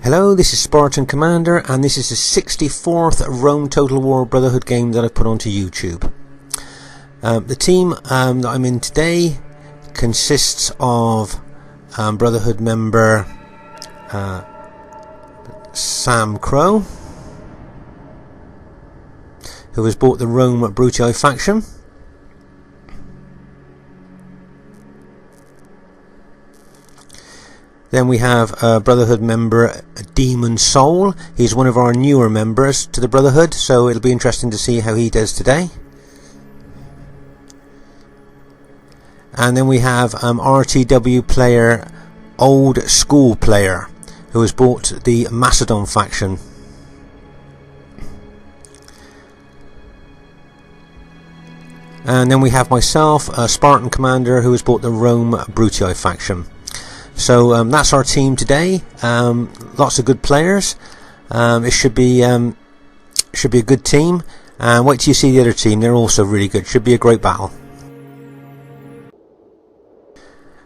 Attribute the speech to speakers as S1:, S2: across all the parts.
S1: Hello, this is Spartan Commander, and this is the 64th Rome Total War Brotherhood game that I've put onto YouTube. The team that I'm in today consists of Brotherhood member Sam Crow, who has bought the Rome Brutii faction. Then we have Brotherhood member Demon Soul. He's one of our newer members to the Brotherhood, so it'll be interesting to see how he does today. And then we have RTW player Old School Player, who has bought the Macedon faction. And then we have myself, Spartan Commander, who has bought the Rome Brutii faction. So that's our team today. Lots of good players. It should be a good team. And wait till you see the other team; they're also really good. Should be a great battle.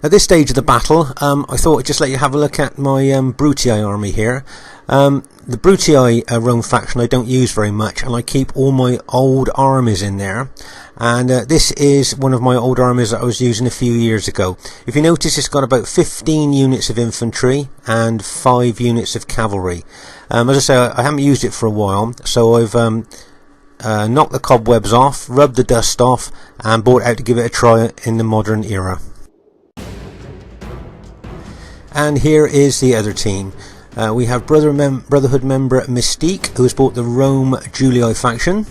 S1: At this stage of the battle, I thought I'd just let you have a look at my Brutii army here. The Brutii Rome faction I don't use very much, and I keep all my old armies in there. And this is one of my old armies that I was using a few years ago. If you notice, it's got about 15 units of infantry and 5 units of cavalry. As I say, I haven't used it for a while, so I've knocked the cobwebs off, rubbed the dust off, and brought it out to give it a try in the modern era. And here is the other team. We have Brotherhood member Mystique, who has bought the Rome Julii faction.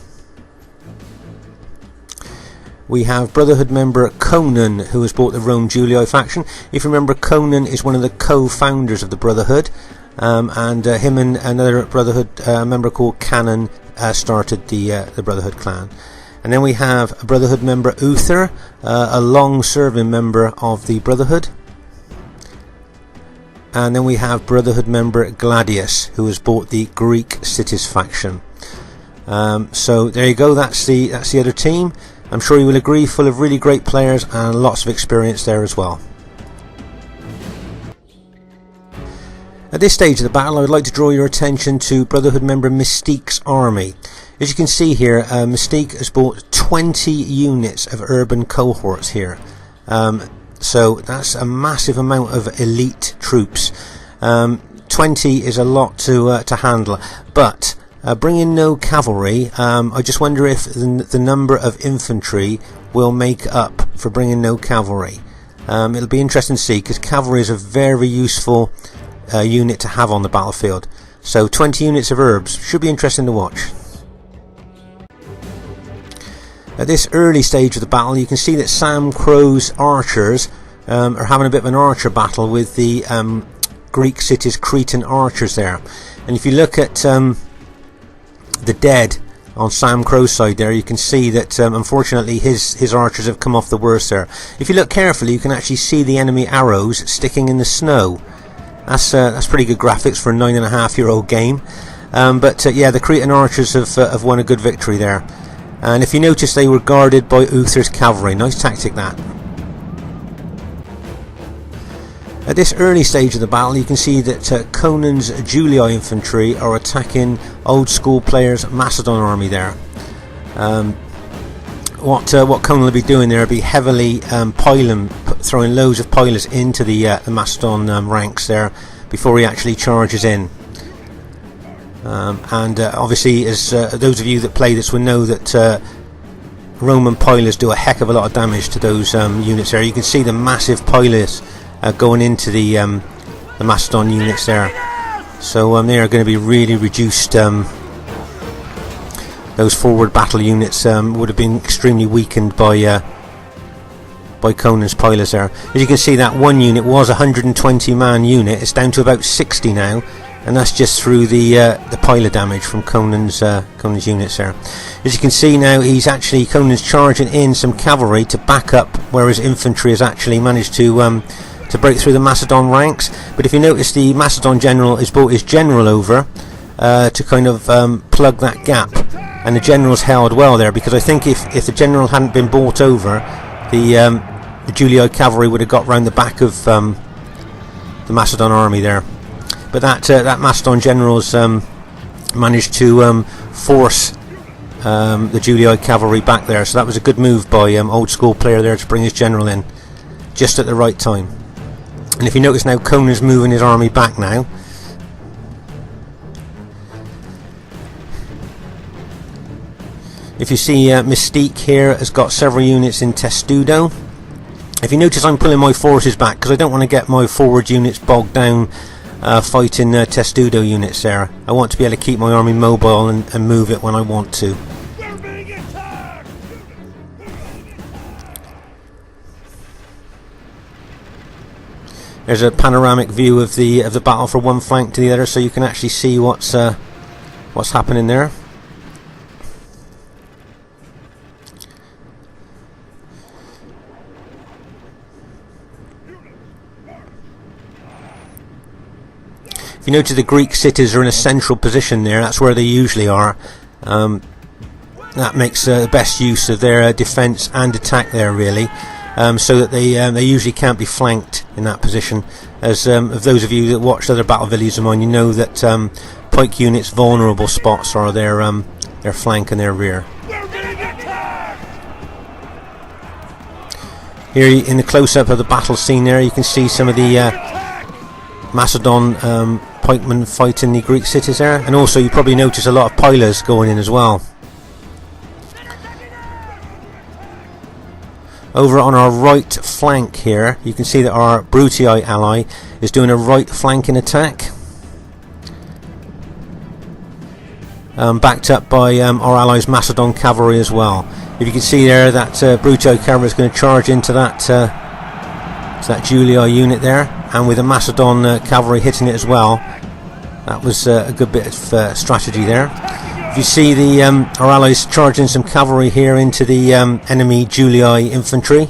S1: We have Brotherhood member Conan, who has bought the Rome Julii faction. If you remember, Conan is one of the co-founders of the Brotherhood, and him and another Brotherhood member called Canon started the Brotherhood clan. And then we have Brotherhood member Uther, a long-serving member of the Brotherhood. And then we have Brotherhood member Gladius, who has bought the Greek Cities faction. So there you go. That's the other team. I'm sure you will agree, full of really great players and lots of experience there as well. At this stage of the battle, I would like to draw your attention to Brotherhood member Mystique's army. As you can see here, Mystique has bought 20 units of urban cohorts here. So that's a massive amount of elite troops. 20 is a lot to handle, but bringing no cavalry, I just wonder if the number of infantry will make up for bringing no cavalry. It'll be interesting to see, because cavalry is a very useful unit to have on the battlefield. So 20 units of herbs should be interesting to watch. At this early stage of the battle, you can see that Sam Crow's archers are having a bit of an archer battle with the Greek cities Cretan archers there. And if you look at the dead on Sam Crow's side there, you can see that unfortunately his archers have come off the worst there. If you look carefully, you can actually see the enemy arrows sticking in the snow. That's pretty good graphics for a 9.5-year-old game. But yeah, the Cretan archers have won a good victory there. And if you notice, they were guarded by Uther's cavalry. Nice tactic, that. At this early stage of the battle, you can see that Conan's Julii infantry are attacking Old School Player's Macedon army there. What Conan will be doing there will be heavily throwing loads of pilers into the Macedon ranks there before he actually charges in. Obviously, as those of you that play this will know that Roman pilers do a heck of a lot of damage to those units there. You can see the massive pilers going into the Macedon units there. So they are going to be really reduced. Those forward battle units would have been extremely weakened by Conan's pilers there. As you can see, that one unit was a 120-man unit. It's down to about 60 now. And that's just through the piler damage from Conan's units there. As you can see now, Conan's charging in some cavalry to back up, where his infantry has actually managed to break through the Macedon ranks. But if you notice, the Macedon general has brought his general over to kind of plug that gap, and the general's held well there, because I think if the general hadn't been brought over, the Julii cavalry would have got round the back of the Macedon army there. but that Macedon general's managed to force the Julii cavalry back there, so that was a good move by old school player there to bring his general in just at the right time. And if you notice now, Conan's moving his army back now. If you see, Mystique here has got several units in Testudo. If you notice, I'm pulling my forces back because I don't want to get my forward units bogged down fighting Testudo units there. I want to be able to keep my army mobile and move it when I want to. There's a panoramic view of the battle from one flank to the other, so you can actually see what's happening there. If you notice, the Greek cities are in a central position there. That's where they usually are. That makes the best use of their defence and attack there, really. So that they usually can't be flanked in that position. As of those of you that watched other battle videos of mine, you know that pike units' vulnerable spots are their flank and their rear. Here in the close-up of the battle scene there, you can see some of the Macedon pikemen fighting the Greek cities there, and also you probably notice a lot of pilers going in as well. Over on our right flank here, you can see that our Brutii ally is doing a right flanking attack, backed up by our allies' Macedon cavalry as well. If you can see there, that Brutii cavalry is going to charge into that Julii unit there, and with the Macedon cavalry hitting it as well. That was a good bit of strategy there. If you see our allies charging some cavalry here into the enemy Julii infantry,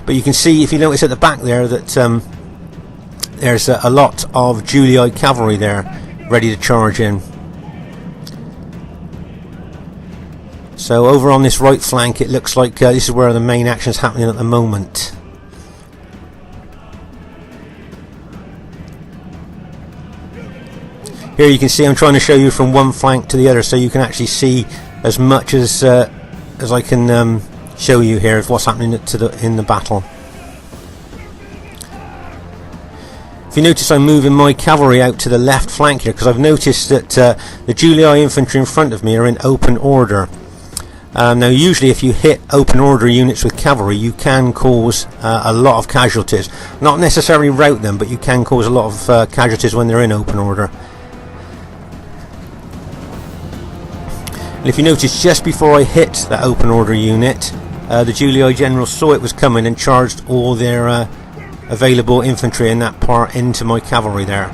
S1: but you can see, if you notice at the back there, that there's a lot of Julii cavalry there ready to charge in. So over on this right flank, it looks like this is where the main action is happening at the moment. Here you can see I'm trying to show you from one flank to the other, so you can actually see as much as I can show you here of what's happening in the battle. If you notice, I'm moving my cavalry out to the left flank here because I've noticed that the Julii infantry in front of me are in open order. Now usually if you hit open order units with cavalry, you can cause a lot of casualties. Not necessarily rout them, but you can cause a lot of casualties when they're in open order. And if you notice, just before I hit that open order unit, the Julii general saw it was coming and charged all their available infantry in that part into my cavalry there,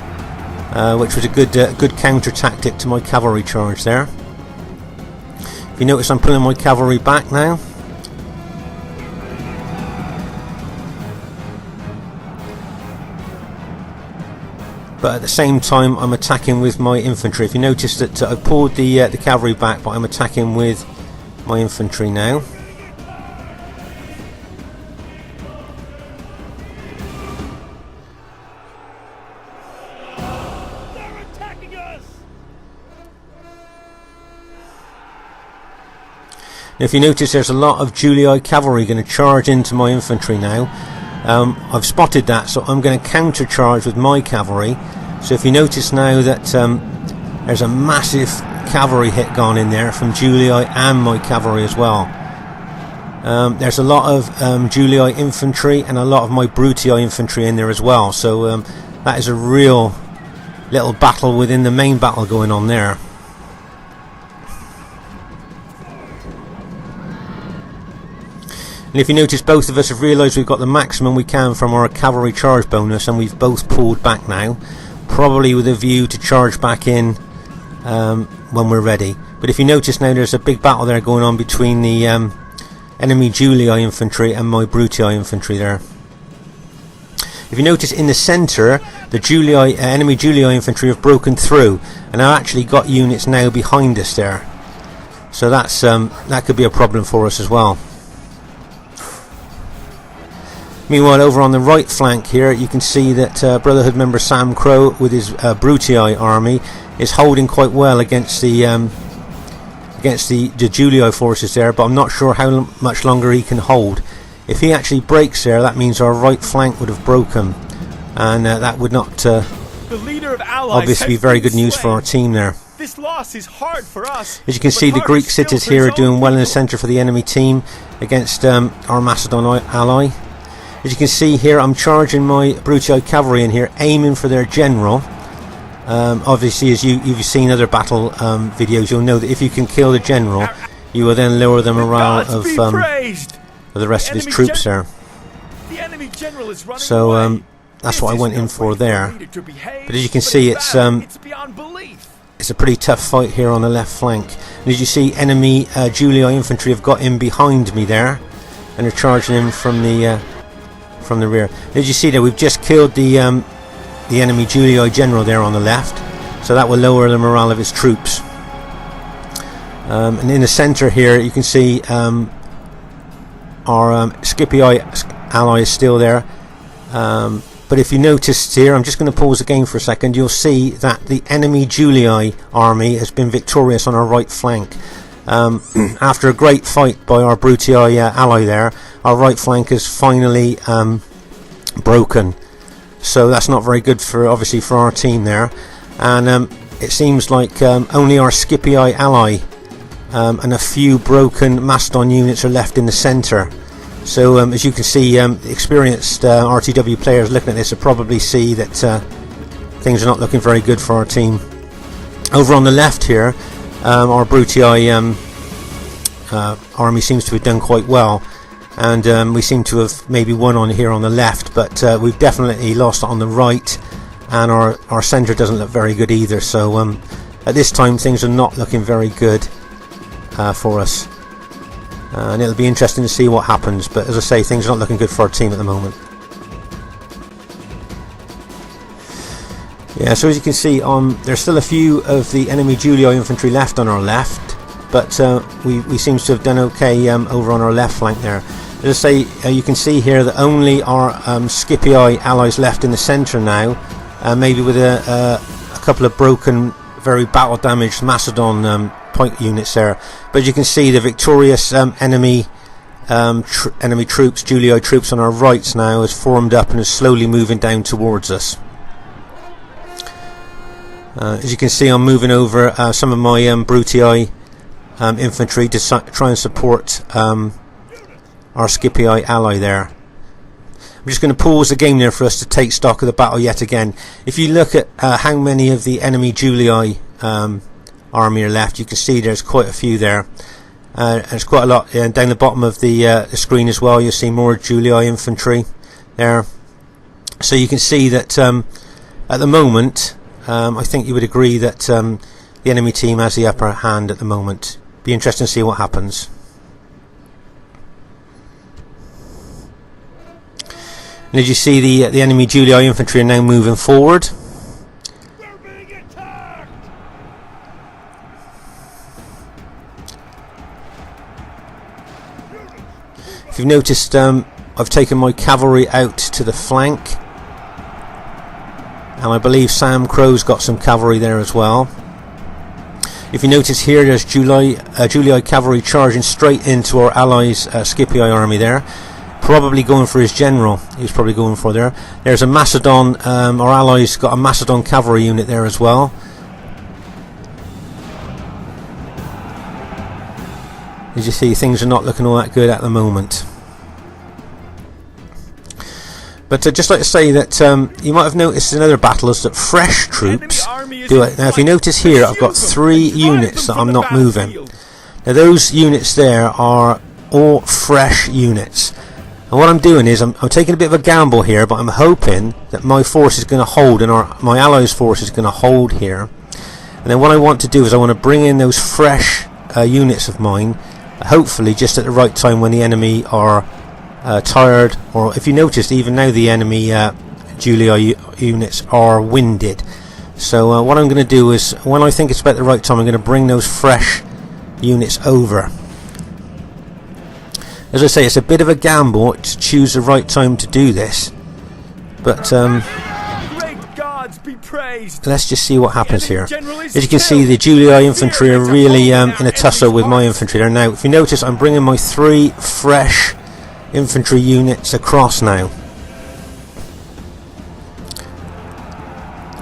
S1: which was a good counter tactic to my cavalry charge there. If you notice, I'm pulling my cavalry back now. But at the same time, I'm attacking with my infantry. If you notice that I pulled the cavalry back, but I'm attacking with my infantry now.
S2: They're attacking us!
S1: Now, if you notice, there's a lot of Julii cavalry going to charge into my infantry now. I've spotted that, so I'm going to counter charge with my cavalry. So if you notice now that there's a massive cavalry hit gone in there from Julii and my cavalry as well. There's a lot of Julii infantry and a lot of my Brutii infantry in there as well, so that is a real little battle within the main battle going on there. And if you notice, both of us have realised we've got the maximum we can from our cavalry charge bonus, and we've both pulled back now, probably with a view to charge back in when we're ready. But if you notice now, there's a big battle there going on between the enemy Julii infantry and my Brutii infantry there. If you notice in the centre, the enemy Julii infantry have broken through, and I've actually got units now behind us there. So that could be a problem for us as well. Meanwhile, over on the right flank here, you can see that Brotherhood member Sam Crow with his Brutii army is holding quite well against the Julii forces there, but I'm not sure how much longer he can hold. If he actually breaks there, that means our right flank would have broken, and that would not
S2: the leader of allies
S1: obviously be very good news for our team there.
S2: This loss is hard for us.
S1: As you can see, the Greek cities here are doing well in the centre for the enemy team against our Macedon ally. As you can see here, I'm charging my Brutii cavalry in here, aiming for their general. Obviously, as you've seen other battle videos, you'll know that if you can kill the general, you will then lower the morale of the rest of his troops there. So that's what I went in for there. But as you can see, it's a pretty tough fight here on the left flank. And as you see, enemy Julii infantry have got in behind me there, and they're charging in from the rear. As you see there, we've just killed the enemy Julii general there on the left, so that will lower the morale of his troops. And in the centre here, you can see our Scipii ally is still there. But if you noticed here, I'm just going to pause the game for a second, you'll see that the enemy Julii army has been victorious on our right flank. After a great fight by our Brutii ally there, our right flank is finally broken. So that's not very good for our team there. And it seems like only our Scipii ally and a few broken Macedon units are left in the centre. So as you can see, experienced RTW players looking at this will probably see that things are not looking very good for our team. Over on the left here, our Brutii army seems to have done quite well, and we seem to have maybe won on here on the left, but we've definitely lost on the right, and our centre doesn't look very good either. So at this time things are not looking very good for us. And it'll be interesting to see what happens, but as I say, things are not looking good for our team at the moment. Yeah, so as you can see, there's still a few of the enemy Julii infantry left on our left, but we seem to have done okay over on our left flank there. As I say, you can see here that only our Scipii allies left in the centre now, maybe with a couple of broken, very battle damaged Macedon point units there, but you can see the victorious enemy troops, Julii troops on our rights now, has formed up and is slowly moving down towards us. As you can see, I'm moving over some of my Brutii infantry to try and support our Scipii ally there. I'm just going to pause the game there for us to take stock of the battle yet again. If you look at how many of the enemy Julii army are left, you can see there's quite a few there. There's quite a lot down the bottom of the screen as well. You'll see more Julii infantry there. So you can see that at the moment, I think you would agree that the enemy team has the upper hand at the moment. Be interesting to see what happens. And as you see, the enemy Julii infantry are now moving forward. If you've noticed, I've taken my cavalry out to the flank, and I believe Sam Crow's got some cavalry there as well. If you notice here, there's Julii cavalry charging straight into our allies' Scipii army there, probably going for his general. He's probably going for there. There's a Macedon, our allies got a Macedon cavalry unit there as well. As you see, things are not looking all that good at the moment. But I'd just like to say that you might have noticed in other battles that fresh troops do it. Now if you notice here, I've got 3 units that I'm not moving. Now those units there are all fresh units. And what I'm doing is I'm taking a bit of a gamble here, but I'm hoping that my force is going to hold and my allies' force is going to hold here. And then what I want to do is I want to bring in those fresh units of mine, hopefully just at the right time when the enemy are tired, or if you noticed, even now the enemy Julii units are winded. So what I'm going to do is, when I think it's about the right time, I'm going to bring those fresh units over. As I say, it's a bit of a gamble to choose the right time to do this, but
S2: Great gods be praised.
S1: let's just see what happens here. As you can see, the Julii infantry are really in a tussle with my infantry there. Now, if you notice, I'm bringing my 3 fresh infantry units across now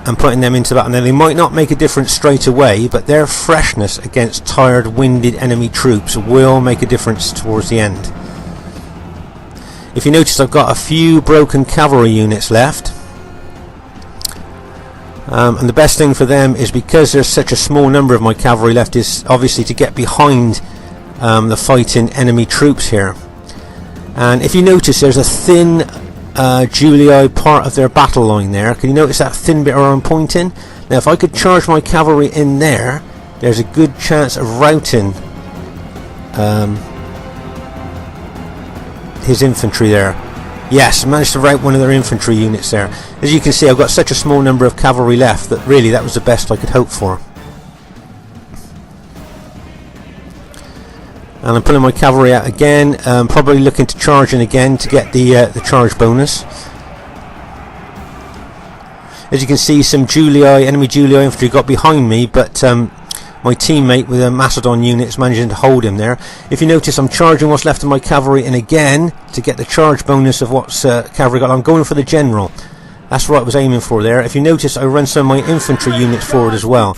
S1: and putting them into battle. Now, they might not make a difference straight away, but their freshness against tired, winded enemy troops will make a difference towards the end. If you notice, I've got a few broken cavalry units left, and the best thing for them is, because there's such a small number of my cavalry left, is obviously to get behind the fighting enemy troops here. And if you notice, there's a thin Julii part of their battle line there. Can you notice that thin bit where I'm pointing? Now, if I could charge my cavalry in there, there's a good chance of routing his infantry there. Yes, I managed to rout one of their infantry units there. As you can see, I've got such a small number of cavalry left that really that was the best I could hope for. And I'm pulling my cavalry out again, probably looking to charge in again to get the charge bonus. As you can see, some enemy Julii infantry got behind me, but my teammate with a Macedon unit is managing to hold him there. If you notice, I'm charging what's left of my cavalry in again to get the charge bonus of what's cavalry got. I'm going for the general. That's what I was aiming for there. If you notice, I run some of my infantry units forward as well.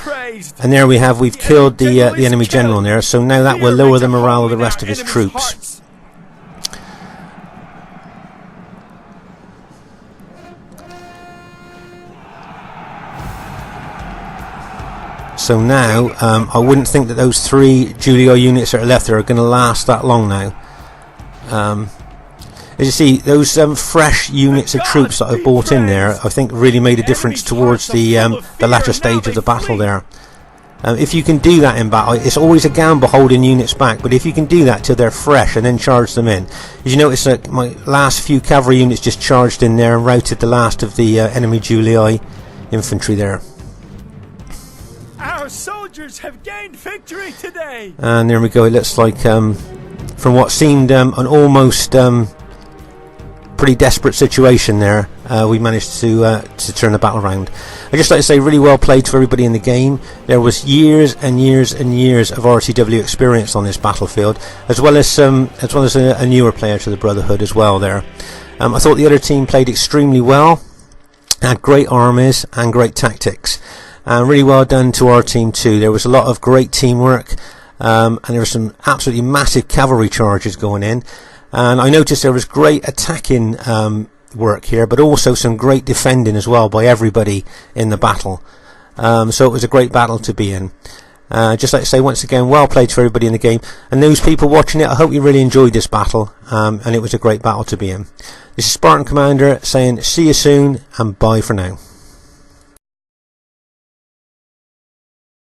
S1: And there we've killed the enemy general there, so now that will lower the morale of the rest of his troops. So now, I wouldn't think that those 3 Julii units that are left there are going to last that long now. As you see, those fresh units of troops that I've bought in there, I think really made a difference towards the latter stage of the battle there. If you can do that in battle, it's always a gamble holding units back, but if you can do that till they're fresh and then charge them in. As you notice, my last few cavalry units just charged in there and routed the last of the enemy Julii infantry there.
S2: Our soldiers have gained victory today.
S1: And there we go. It looks like from what seemed an almost pretty desperate situation there, we managed to turn the battle round. I'd just like to say, really well played to everybody in the game. There was years and years and years of RTW experience on this battlefield, as well as a newer player to the Brotherhood as well there. I thought the other team played extremely well, had great armies and great tactics, and really well done to our team too. There was a lot of great teamwork, and there were some absolutely massive cavalry charges going in. And I noticed there was great attacking work here, but also some great defending as well by everybody in the battle. So it was a great battle to be in. Just like to say once again, well played to everybody in the game. And those people watching it, I hope you really enjoyed this battle, and it was a great battle to be in. This is Spartan Commander saying see you soon and bye for now.